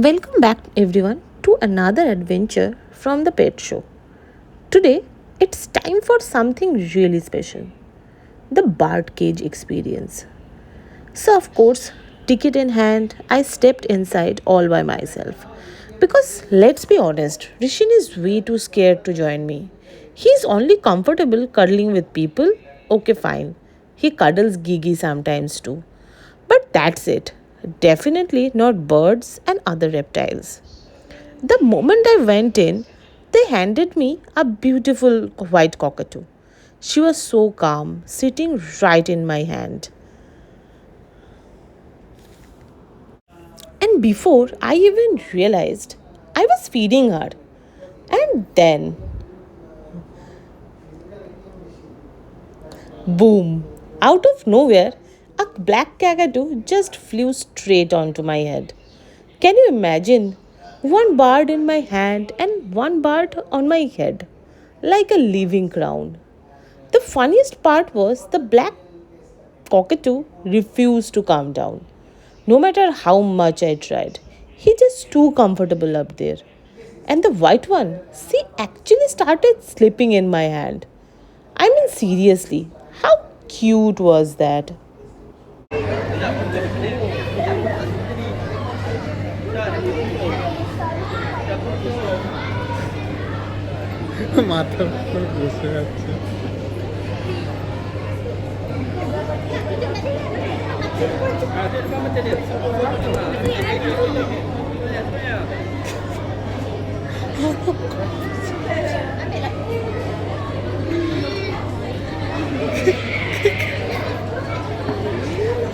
Welcome back, everyone, to another adventure from the Pet Show. Today, it's time for something really special, the bird cage experience. So, of course, ticket in hand, I stepped inside all by myself. Because let's be honest, Rishin is way too scared to join me. He's only comfortable cuddling with people. Okay, fine. He cuddles Gigi sometimes too. But that's it. Definitely not birds and other reptiles. The moment I went in, they handed me a beautiful white cockatoo. She was so calm, sitting right in my hand. And before I even realized, I was feeding her. And then, boom, out of nowhere, a black cockatoo just flew straight onto my head. Can you imagine? One bird in my hand and one bird on my head, like a living crown. The funniest part was the black cockatoo refused to calm down. No matter how much I tried, he just too comfortable up there. And the white one, she actually started slipping in my hand. I mean, seriously, how cute was that? মাথার উপর বসে আছে।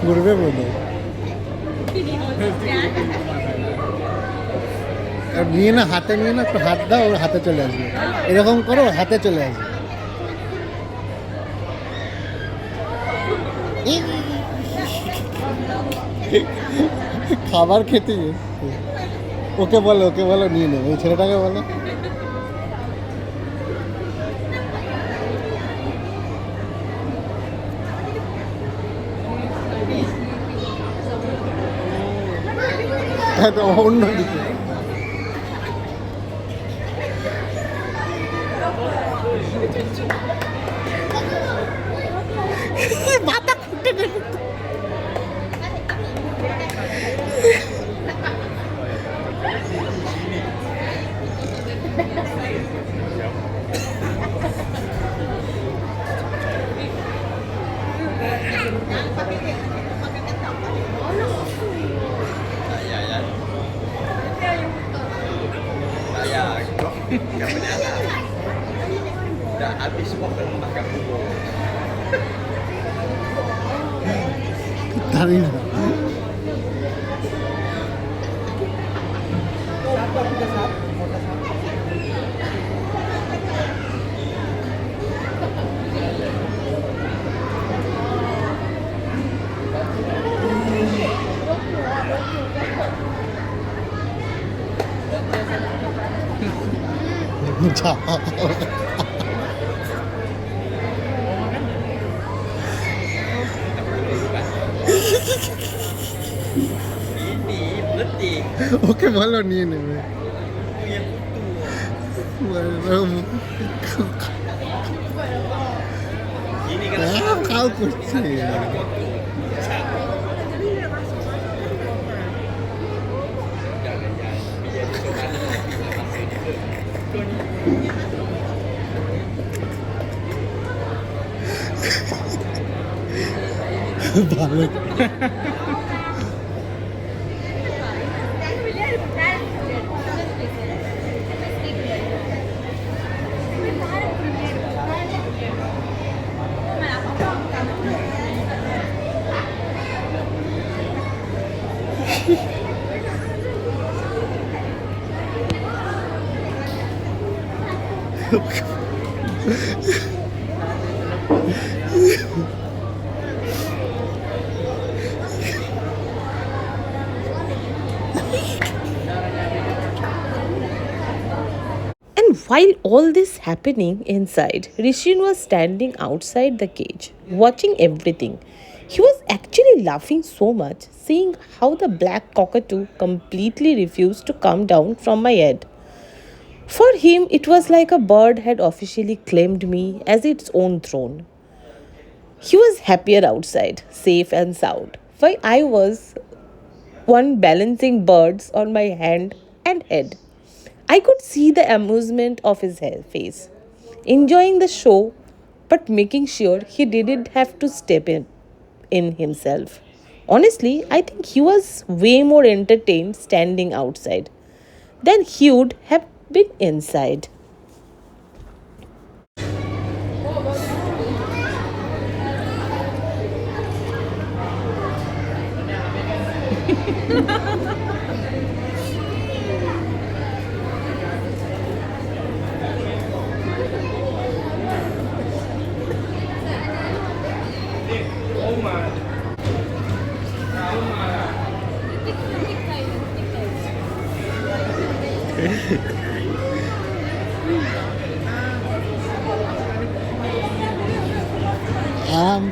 ঘুরবে বোধ আর নিয়ে না হাতে নিয়ে না একটু হাত দাও ওর হাতে চলে আসবে, এরকম করো হাতে চলে আসবে। খাবার খেতে এসছে। ওকে বলো নিয়ে নেবে, ওই ছেলেটাকে বলো। অন্যদিকে মাথা ফুটে গেল। Udah habis pokoknya makan bubur. জানি না। যা Ini peletik. ওকে বলো নিয়ে নেবে। Punya kutu. Ini kan খাও করছে। jangan biar ভালো। And while all this happening inside, Rishin was standing outside the cage, watching everything. He was actually laughing so much, seeing how the black cockatoo completely refused to come down from my head. For him, it was like a bird had officially claimed me as its own throne. He was happier outside, safe and sound, while I was one balancing birds on my hand and head. I could see the amusement of his face, enjoying the show but making sure he didn't have to step in himself. Honestly, I think he was way more entertained standing outside than he would have been inside. Um,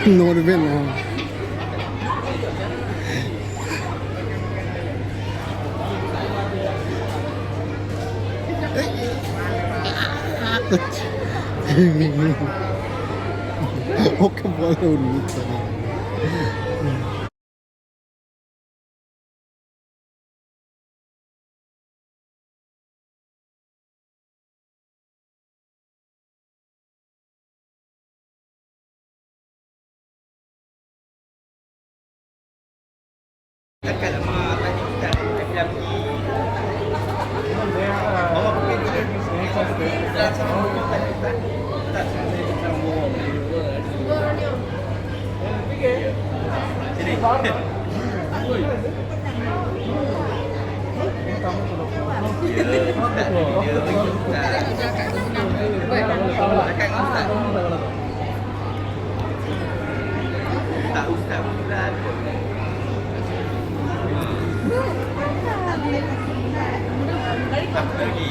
Norvell. ওকে বলে উন্নীত না। Dekat sama tadi kita dia pergi. Mama pergi dulu. Tak sama tak. Tak saya macam bawa sini. Tak ustaz bulan. Apa lagi?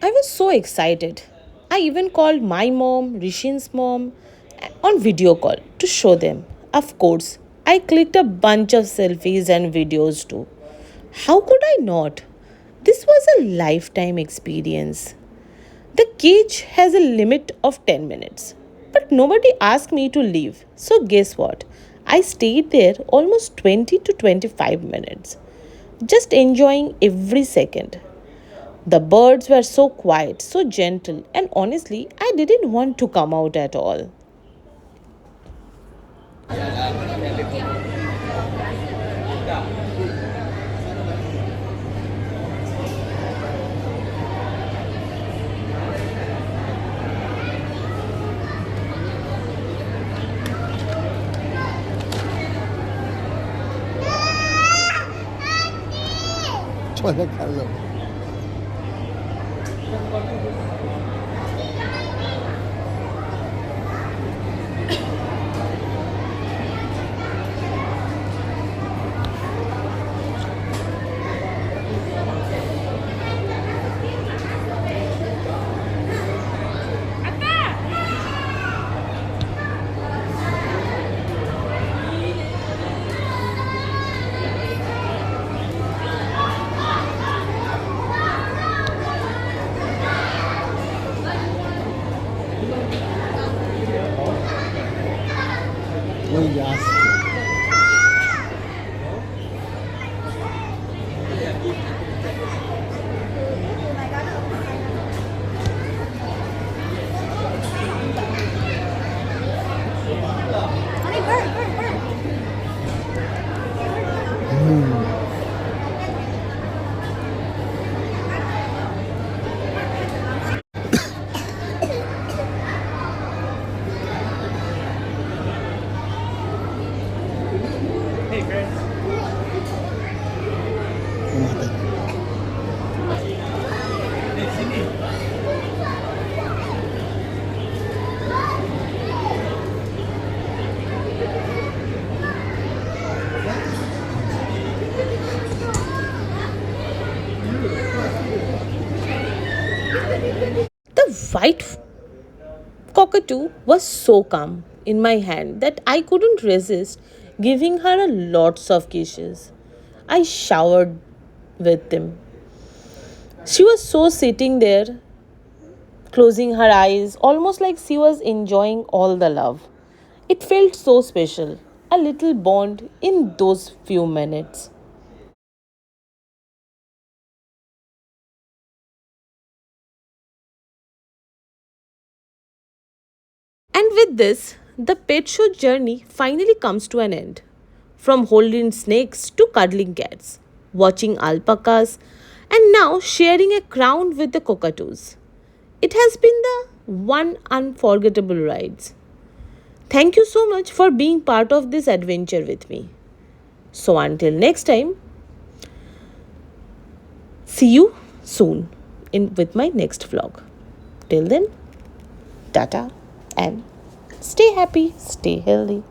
I was so excited. I even called my mom, Rishin's mom, on video call to show them. Of course, I clicked a bunch of selfies and videos too. How could I not? This was a lifetime experience. The cage has a limit of 10 minutes, but nobody asked me to leave. So, guess what? I stayed there almost 20 to 25 minutes, just enjoying every second. The birds were so quiet, so gentle, and honestly, I didn't want to come out at all. চলে গেল। The white cockatoo was so calm in my hand that I couldn't resist giving her a lots of kisses. I showered with them. She was so sitting there, closing her eyes, almost like she was enjoying all the love. It felt so special, a little bond in those few minutes. And with this, the pet show journey finally comes to an end. From holding snakes to cuddling cats, watching alpacas, and now sharing a crown with the cockatoos. It has been the one unforgettable ride. Thank you so much for being part of this adventure with me. So until next time, see you soon in with my next vlog. Till then, tata and stay happy, stay healthy.